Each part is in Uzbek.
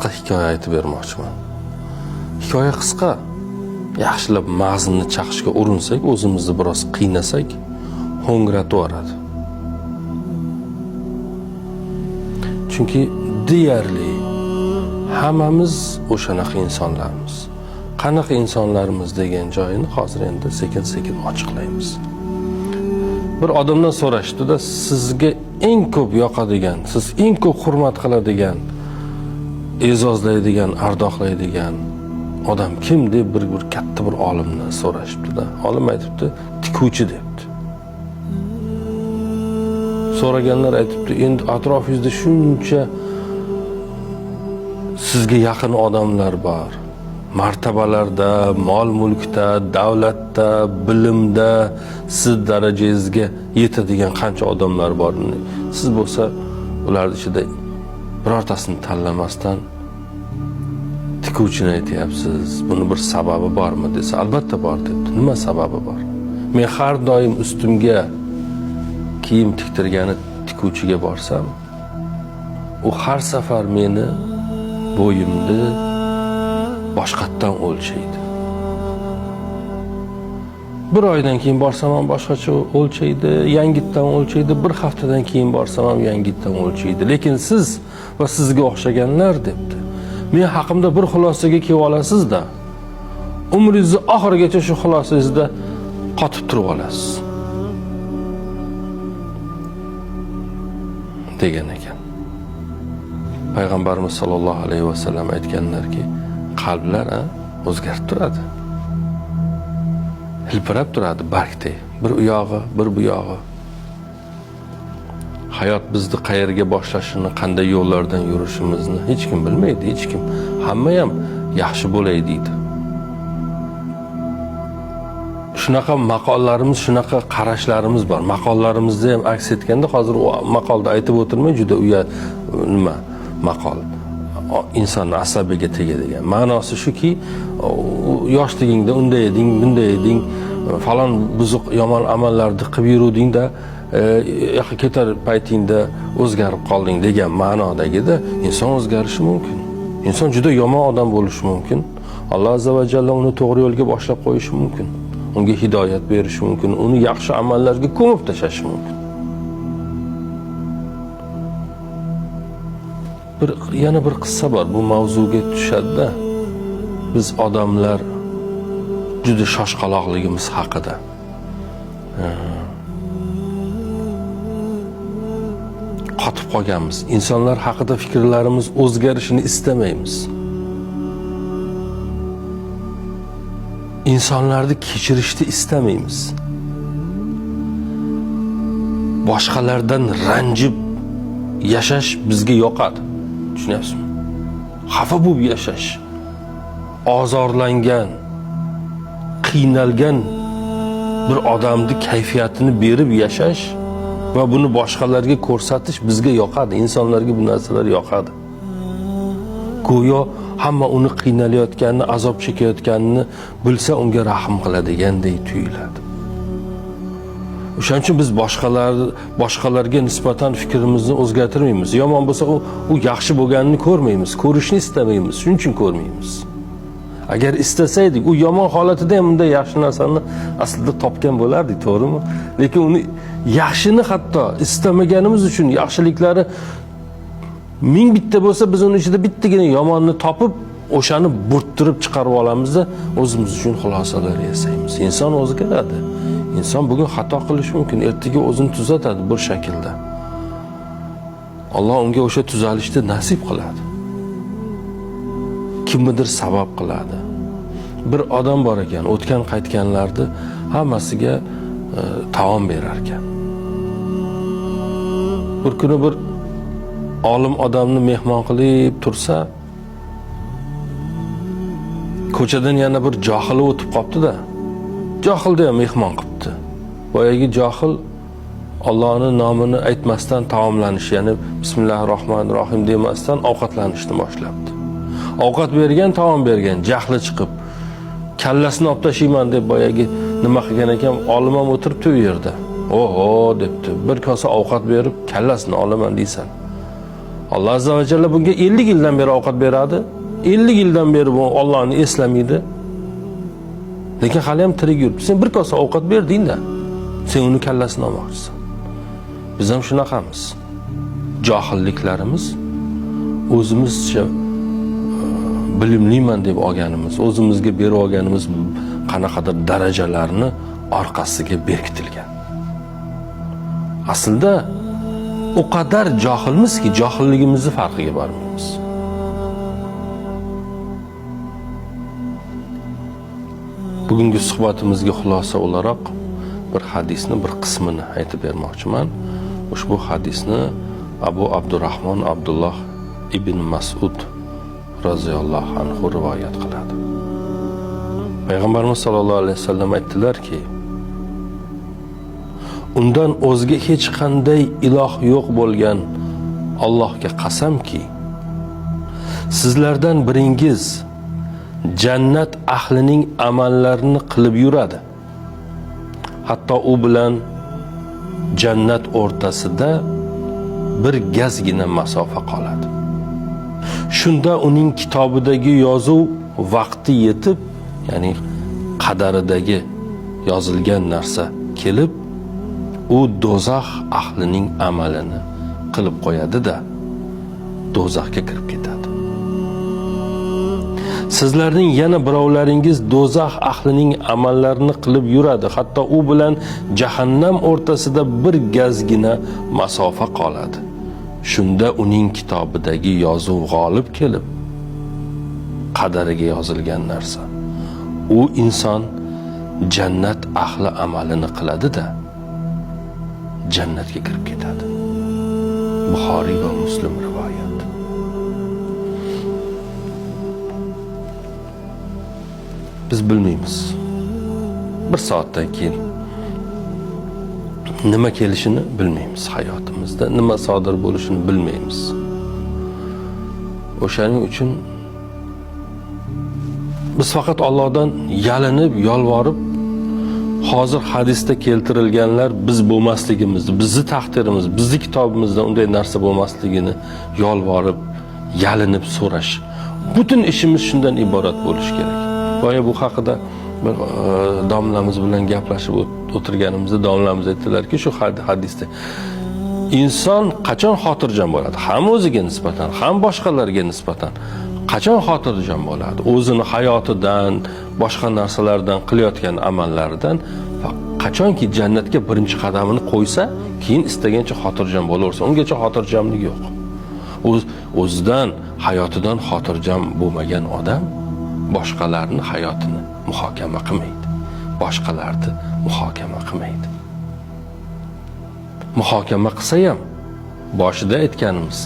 qisqa hikoya aytib bermoqchiman. Hikoya qisqa. Yaxshilab mag'zinni chaqishga urinsak, o'zimizni biroz qiynasak, ho'ngratib yuboradi. Chunki deyarli hammamiz o'shanaqa insonlarmiz. Qanaqa insonlarimiz degan joyini hozir endi sekin-sekin ochiqlaymiz. Bir odamdan so'rashdi-da, sizga eng ko'p yoqadigan, siz eng ko'p hurmat qiladigan, e'zozlaydigan, ardoqlaydigan odam kim deb bir katta bir olimdan so'rashibdi-da. Olim aytibdi, tikuvchi debdi. So'raganlar aytibdi, endi atrofingizda shuncha sizga yaqin odamlar bor. Martabalarda, mol-mulkda, davlatda, bilimda siz darajangizga yetadigan qancha odamlar bor. Siz bo'lsa ularning ichida birortasini tanlamasdan tikuvchini aytyapsiz. Buni bir sababi bormi desa, albatta bor debdi. Nima sababi bor? Men har doim ustimga kiyim tiktirgani tikuvchiga borsam, u har safar meni bo'yimni boshqatdan o'lchaydi. Bir oydan keyin borsam ham boshqacha o'lchaydi, yangitdan o'lchaydi, bir haftadan keyin borsam ham yangitdan o'lchaydi. Lekin siz va sizga o'xshaganlar debdi. Men haqimda bir xulosaga kelib olasiz-da, umringizni oxirigacha shu xulosangizda qotib turib olasiz. degan ekan. Payg'ambarimiz sollallohu alayhi vasallam aytganlarki, qalblar o'zgarib turadi. Hilpirab turadi bargdek, bir u yog'i, bir bu yog'i. Hayot bizni qayerga boshlashini, qanday yo'llardan yurishimizni hech kim bilmaydi, hech kim. Hamma ham yaxshi bo'lay deydi. Shunaqa maqollarimiz, shunaqa qarashlarimiz bor. Maqollarimizda ham aks etganda, hozir u maqolda aytib o'tirmay, juda nima maqol. İnsanın asabiga tegadigan. Ma'nosi shuki, yoshligingda unday eding, bunday eding, falon buzuq yomon amallarni qilib yuruvdingda, ketar paytingda o'zgarib qolding degan ma'nodagida inson o'zgarishi mumkin. Inson juda yomon odam bo'lishi mumkin. Alloh azza va jalla uni to'g'ri yo'lga boshlab qo'yishi mumkin. Unga hidoyat berishi mumkin. Uni yaxshi amallarga ko'mib tashlashi mumkin. Yana bir qissa bor, bu mavzuga tushadi-da. Biz odamlar juda shoshqaloqligimiz haqida. Qotib qolganmiz. İnsanlar haqida fikrlarimiz o'zgarishini istamaymiz. İnsanlarni kechirishni istamaymiz. Boshqalardan ranjib yashash bizga yoqadi. Tushunyapsizmi? Xafa bo'lib yashash, ozorlangan, qiynalgan bir odamning kayfiyatini berib yashash va buni boshqalarga ko'rsatish bizga yoqadi. İnsanlarga bu narsalar yoqadi. Go'yo hamma uni qiynalayotganini, azob chekayotganini bilsa unga rahm qiladiganday tuyuladi. O'shaning uchun biz boshqalarga nisbatan fikrimizni o'zgartirmaymiz. Yomon bo'lsa u yaxshi bo'lganini ko'rmaymiz, ko'rishni istamaymiz, shuning uchun ko'rmaymiz. Agar istasaydik, u yomon holatida ham bunday yaxshi narsani aslida topgan bo'lardik, to'g'rimi? Lekin uni yaxshini hatto istamaganimiz uchun yaxshiliklari ming bitta bo'lsa, biz uning ichida bittagina yomonni topib, o'shani burttirib chiqarib olamizda, o'zimiz uchun xulosalar yasaymiz. Inson o'zgaradi. İnson bugun xato qilishi mumkin, ertaga o'zini tuzatadi bir shaklda. Alloh unga o'sha tuzalishni nasib qiladi. Kimnidir sabab qiladi. Bir odam bor ekan, o'tgan qaytganlarni hammasiga taom berar ekan. Bir kuni bir olim odamni mehmon qilib tursa, ko'chadan yana bir johil o'tib qopti-da. Johilda ham mehmon qilibdi. Boyagi johil Allohning nomini aytmasdan taomlanish, ya'ni bismillahirrohmanirrohim demasdan ovqatlanishni boshlabdi. Ovqat bergan, taom bergan, jahli chiqib, kallasini olib tashiyman deb boyagi nima qilgan ekan, olim ham o'tiribdi u yerda. Oho debdi. Bir kosa ovqat berib, kallasini olaman deysan. Alloh azza va jalla bunga 50 yildan beri ovqat beradi. 50 yildan beri bu Allohni eslamaydi. Lekin hali ham tirik yuribdi. Sen bir kosa ovqat berding-da, sen uni kallasini olmoqchisan. Biz ham shunaqamiz. Johilliklarimiz o'zimizcha bilimliman deb olganimiz, o'zimizga berib olganimiz qanaqadir darajalarni orqasiga berkitilgan. Aslida o qadar johilmizki, johilligimizni farqiga bormaymiz. Bugungi suhbatimizga xulosa o'laroq bir hadisni bir qismini aytib bermoqchiman. Ushbu hadisni Abu Abdurrahmon Abdulloh ibn Mas'ud roziyallohu anhu rivoyat qiladi. Payg'ambarimiz sollallohu alayhi vasallam aytdilarki, undan o'zga hech qanday iloh yo'q bo'lgan Allohga qasamki, sizlardan biringiz jannat ahlining amallarini qilib yuradi. Hatto u bilan jannat o'rtasida bir gazgina masofa qoladi. Shunda uning kitobidagi yozuv vaqti yetib, ya'ni qadaridagi yozilgan narsa kelib, u do'zax ahlining amalini qilib qo'yadi-da, do'zaxga kirib ketadi. Sizlarning yana birovlaringiz do'zax ahlining amallarini qilib yuradi. Hatto u bilan jahannam o'rtasida bir gazgina masofa qoladi. Shunda uning kitobidagi yozuv g'olib kelib, qadariga yozilgan narsa. U inson jannat ahli amalini qiladi-da, jannatga kirib ketadi. Buxoriy va Muslim rivoyat. Biz bilmaymiz. Bir soatdan keyin nima kelishini bilmaymiz hayotimizda, nima sodir bo'lishini bilmaymiz. O'shaning uchun biz faqat Allohdan yalinib, yolvorib, hozir hadisda keltirilganlar biz bo'lmasligimizni, bizni taqdirimiz, bizni kitobimizda unday narsa bo'lmasligini yolvorib, yalinib so'rash. Butun ishimiz shundan iborat bo'lishi kerak. Boya bu haqida bir domlamiz bilan gaplashib o'tirganimizda domlamiz aytdilarki, shu hadisda inson qachon xotirjam bo'ladi? Ham o'ziga nisbatan, ham boshqalarga nisbatan qachon xotirjam bo'ladi? O'zini hayotidan, boshqa narsalardan, qilayotgan amallaridan qachonki jannatga birinchi qadamini qo'ysa, keyin istagancha xotirjam bo'laversa, ungacha xotirjamlik yo'q. O'zidan, hayotidan xotirjam bo'lmagan odam boshqalarning hayotini muhokama qilmaydi. Boshqalarni muhokama qilmaydi. Muhokama qilsa ham boshida aytganimiz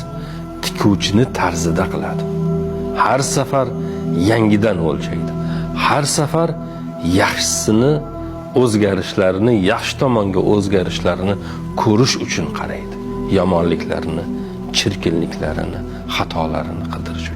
tikuvchini tarzida qiladi. Har safar yangidan o'lchaydi. Har safar yaxshisini, o'zgarishlarini, yaxshi tomonga o'zgarishlarini ko'rish uchun qaraydi. Yomonliklarini, chirkinliklarini, xatolarini qidirish uchun.